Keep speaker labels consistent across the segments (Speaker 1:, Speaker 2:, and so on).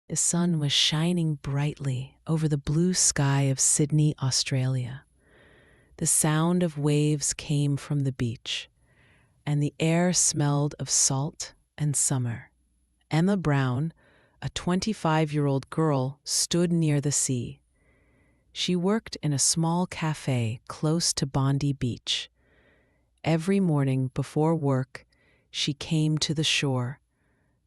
Speaker 1: The sun was shining brightly over the blue sky of Sydney, Australia. The sound of waves came from the beach, and the air smelled of salt and summer. Emma Brown, a 25-year-old girl, stood near the sea. She worked in a small cafe close to Bondi Beach. Every morning before work, she came to the shore,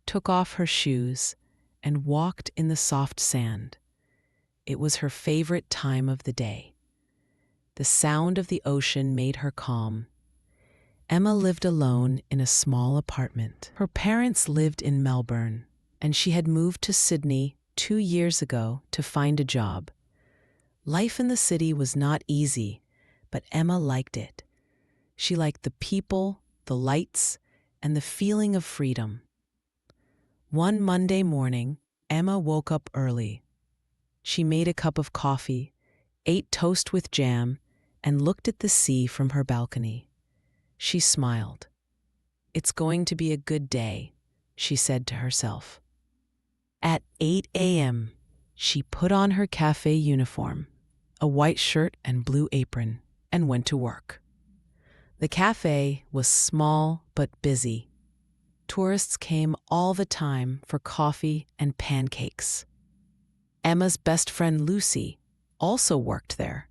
Speaker 1: took off her shoes, and walked in the soft sand. It was her favorite time of the day. The sound of the ocean made her calm. Emma lived alone in a small apartment. Her parents lived in Melbourne, and she had moved to Sydney 2 years ago to find a job. Life in the city was not easy, but Emma liked it. She liked the people, the lights, and the feeling of freedom. One Monday morning, Emma woke up early. She made a cup of coffee, ate toast with jam, and looked at the sea from her balcony. She smiled. "It's going to be a good day," she said to herself. At 8 a.m., she put on her cafe uniform, a white shirt and blue apron, and went to work. The cafe was small but busy. Tourists came all the time for coffee and pancakes. Emma's best friend Lucy also worked there.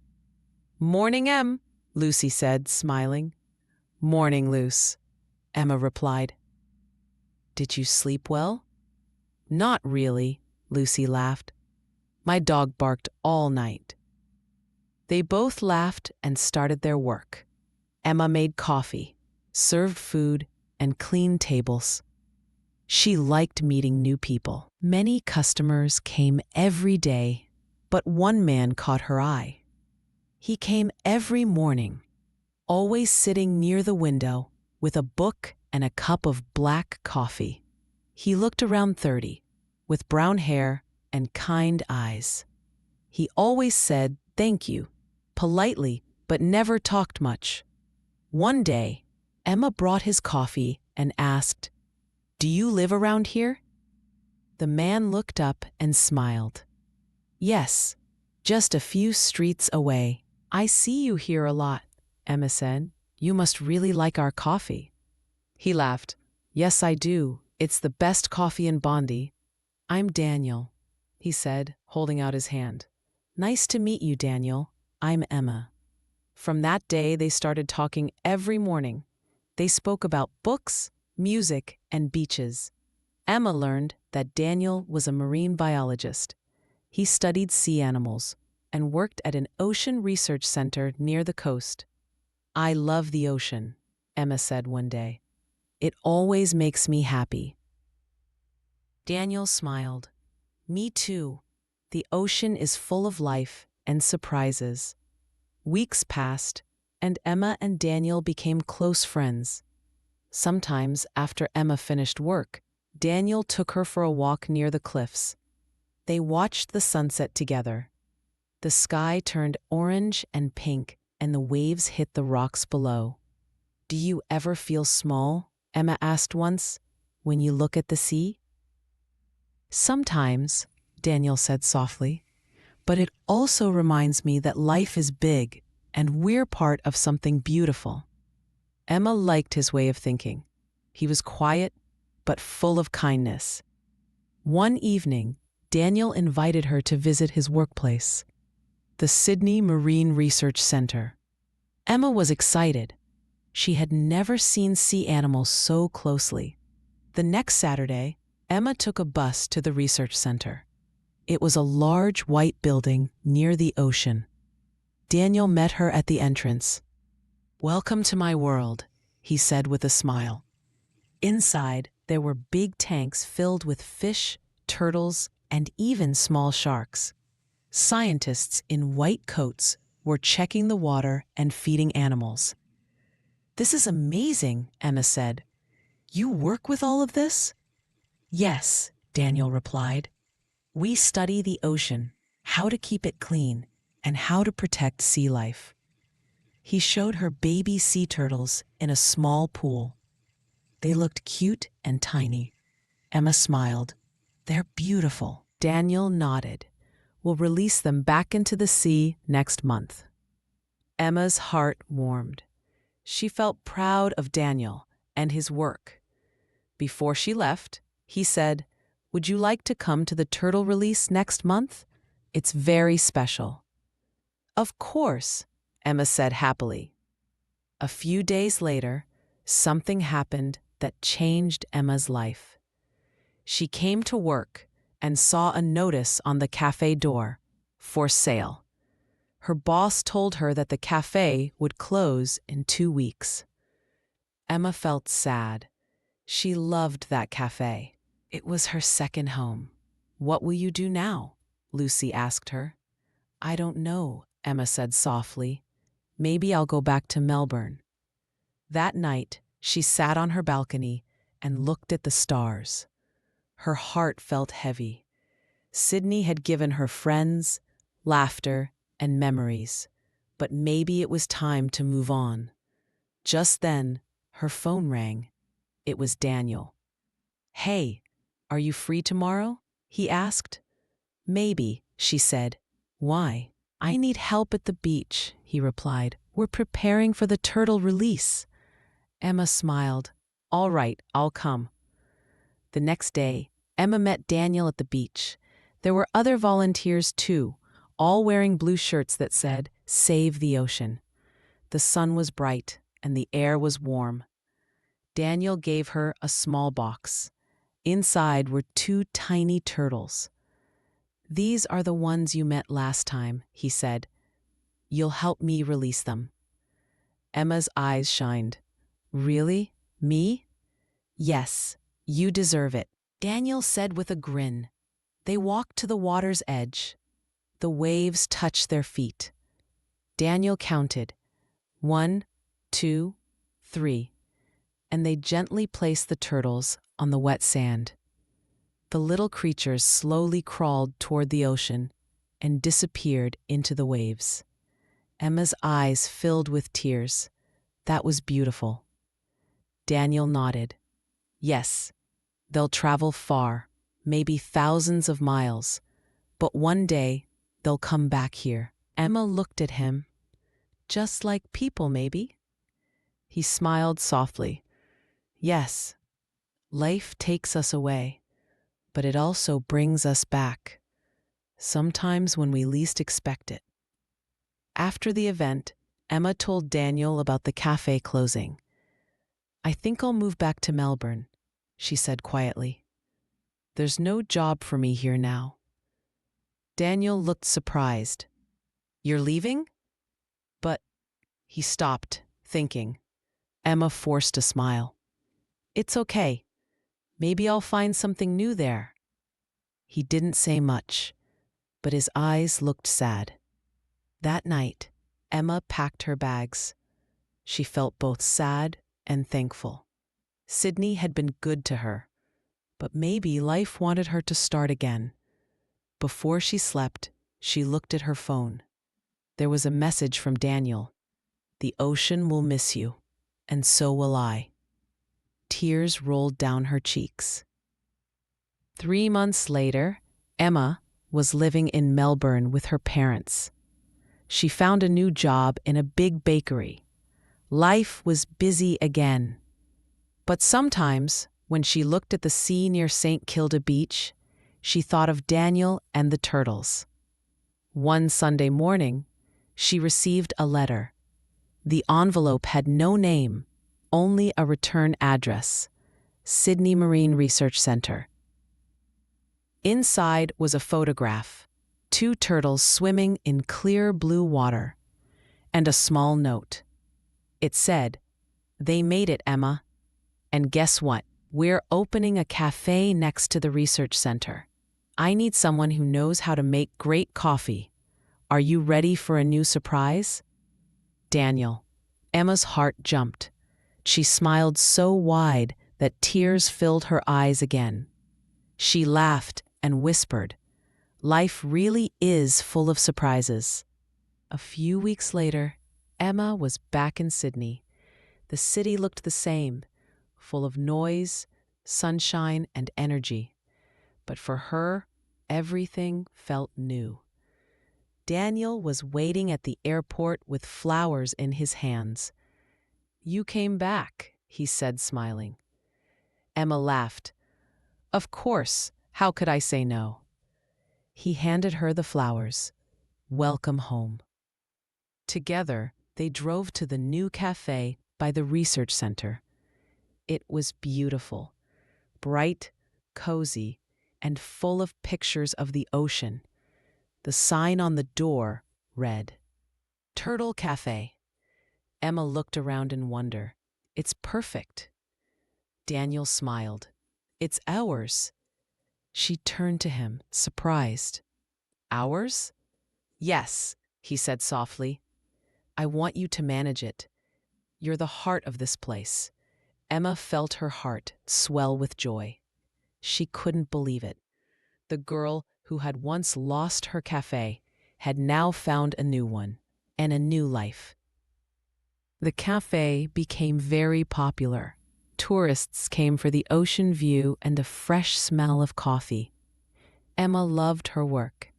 Speaker 1: "Morning, Em," Lucy said, smiling. "Morning, Luce," Emma replied. "Did you sleep well?" "Not really," Lucy laughed. "My dog barked all night." They both laughed and started their work. Emma made coffee, served food, and cleaned tables. She liked meeting new people. Many customers came every day, but one man caught her eye. He came every morning, always sitting near the window with a book and a cup of black coffee. He looked around 30, with brown hair and kind eyes. He always said thank you, politely, but never talked much. One day, Emma brought his coffee and asked, "Do you live around here?" The man looked up and smiled. "Yes, just a few streets away." "I see you here a lot," Emma said. "You must really like our coffee." He laughed. "Yes, I do. It's the best coffee in Bondi." "I'm Daniel," he said, holding out his hand. "Nice to meet you, Daniel. I'm Emma." From that day, they started talking every morning. They spoke about books, music, and beaches. Emma learned that Daniel was a marine biologist. He studied sea animals and worked at an ocean research center near the coast. "I love the ocean," Emma said one day. "It always makes me happy." Daniel smiled. "Me too. The ocean is full of life and surprises." Weeks passed, and Emma and Daniel became close friends. Sometimes, after Emma finished work, Daniel took her for a walk near the cliffs. They watched the sunset together. The sky turned orange and pink, and the waves hit the rocks below. "Do you ever feel small," Emma asked once, "when you look at the sea?" "Sometimes," Daniel said softly, "but it also reminds me that life is big and we're part of something beautiful." Emma liked his way of thinking. He was quiet, but full of kindness. One evening, Daniel invited her to visit his workplace, the Sydney Marine Research Center. Emma was excited. She had never seen sea animals so closely. The next Saturday, Emma took a bus to the research center. It was a large white building near the ocean. Daniel met her at the entrance. "Welcome to my world," he said with a smile. Inside, there were big tanks filled with fish, turtles, and even small sharks. Scientists in white coats were checking the water and feeding animals. "This is amazing," Emma said. "You work with all of this?" "Yes," Daniel replied. "We study the ocean, how to keep it clean, and how to protect sea life." He showed her baby sea turtles in a small pool. They looked cute and tiny. Emma smiled. "They're beautiful," Daniel nodded. We'll release them back into the sea next month. Emma's heart warmed. She felt proud of Daniel and his work. Before she left, he said, "Would you like to come to the turtle release next month? It's very special." "Of course," Emma said happily. A few days later, something happened that changed Emma's life. She came to work and saw a notice on the cafe door, "For sale." Her boss told her that the cafe would close in 2 weeks. Emma felt sad. She loved that cafe. It was her second home. "What will you do now?" Lucy asked her. "I don't know," Emma said softly. "Maybe I'll go back to Melbourne." That night, she sat on her balcony and looked at the stars. Her heart felt heavy. Sydney had given her friends, laughter, and memories, but maybe it was time to move on. Just then, her phone rang. It was Daniel. "Hey, are you free tomorrow?" he asked. "Maybe," she said. "Why?" "I need help at the beach," he replied. "We're preparing for the turtle release." Emma smiled. "All right, I'll come." The next day, Emma met Daniel at the beach. There were other volunteers too, all wearing blue shirts that said, "Save the Ocean." The sun was bright and the air was warm. Daniel gave her a small box. Inside were 2 tiny turtles. "These are the ones you met last time," he said. "You'll help me release them." Emma's eyes shined. "Really? Me?" "Yes, you deserve it," Daniel said with a grin. They walked to the water's edge. The waves touched their feet. Daniel counted 1, 2, 3, and they gently placed the turtles on the wet sand. The little creatures slowly crawled toward the ocean and disappeared into the waves. Emma's eyes filled with tears. That was beautiful. Daniel nodded. "Yes, they'll travel far, maybe thousands of miles, but one day they'll come back here." Emma looked at him. "Just like people, maybe?" He smiled softly. "Yes, life takes us away, but it also brings us back, sometimes when we least expect it." After the event, Emma told Daniel about the cafe closing. "I think I'll move back to Melbourne," she said quietly. "There's no job for me here now." Daniel looked surprised. "You're leaving?" "But—" He stopped, thinking. Emma forced a smile. "It's okay. Maybe I'll find something new there." He didn't say much, but his eyes looked sad. That night, Emma packed her bags. She felt both sad and thankful. Sydney had been good to her, but maybe life wanted her to start again. Before she slept, she looked at her phone. There was a message from Daniel. "The ocean will miss you, and so will I." Tears rolled down her cheeks. 3 months later, Emma was living in Melbourne with her parents. She found a new job in a big bakery. Life was busy again. But sometimes, when she looked at the sea near St. Kilda Beach, she thought of Daniel and the turtles. One Sunday morning, she received a letter. The envelope had no name, only a return address: Sydney Marine Research Center. Inside was a photograph, 2 turtles swimming in clear blue water, and a small note. It said, "They made it, Emma. And guess what? We're opening a cafe next to the research center. I need someone who knows how to make great coffee. Are you ready for a new surprise?" Daniel. Emma's heart jumped. She smiled so wide that tears filled her eyes again. She laughed and whispered, "Life really is full of surprises." A few weeks later, Emma was back in Sydney. The city looked the same, full of noise, sunshine, and energy. But for her, everything felt new. Daniel was waiting at the airport with flowers in his hands. "You came back," he said, smiling. Emma laughed. "Of course, how could I say no?" He handed her the flowers. "Welcome home." Together, they drove to the new cafe by the research center. It was beautiful, bright, cozy, and full of pictures of the ocean. The sign on the door read, "Turtle Cafe." Emma looked around in wonder. "It's perfect." Daniel smiled. "It's ours." She turned to him, surprised. "Ours?" "Yes," he said softly. "I want you to manage it. You're the heart of this place." Emma felt her heart swell with joy. She couldn't believe it. The girl who had once lost her cafe had now found a new one and a new life. The cafe became very popular. Tourists came for the ocean view and a fresh smell of coffee. Emma loved her work.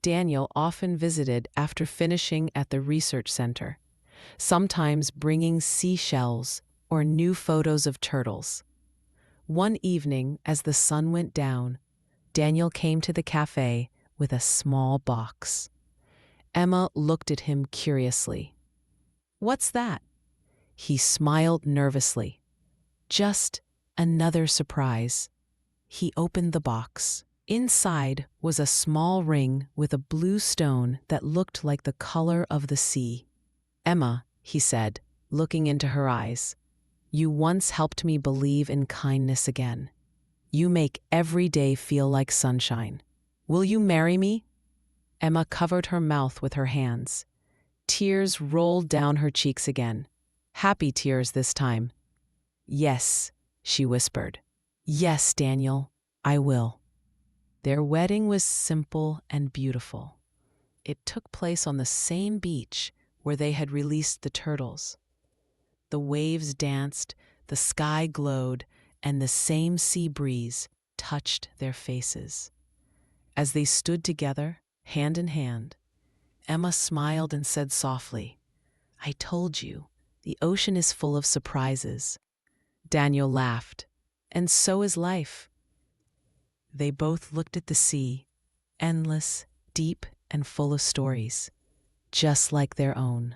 Speaker 1: Daniel often visited after finishing at the research center, sometimes bringing seashells or new photos of turtles. One evening, as the sun went down, Daniel came to the cafe with a small box. Emma looked at him curiously. "What's that?" He smiled nervously. "Just another surprise." He opened the box. Inside was a small ring with a blue stone that looked like the color of the sea. "Emma," he said, looking into her eyes, "you once helped me believe in kindness again. You make every day feel like sunshine. Will you marry me?" Emma covered her mouth with her hands. Tears rolled down her cheeks again. Happy tears this time. "Yes," she whispered. "Yes, Daniel, I will." Their wedding was simple and beautiful. It took place on the same beach where they had released the turtles. The waves danced, the sky glowed, and the same sea breeze touched their faces. As they stood together, hand in hand, Emma smiled and said softly, "I told you, the ocean is full of surprises." Daniel laughed. "And so is life." They both looked at the sea, endless, deep, and full of stories, just like their own.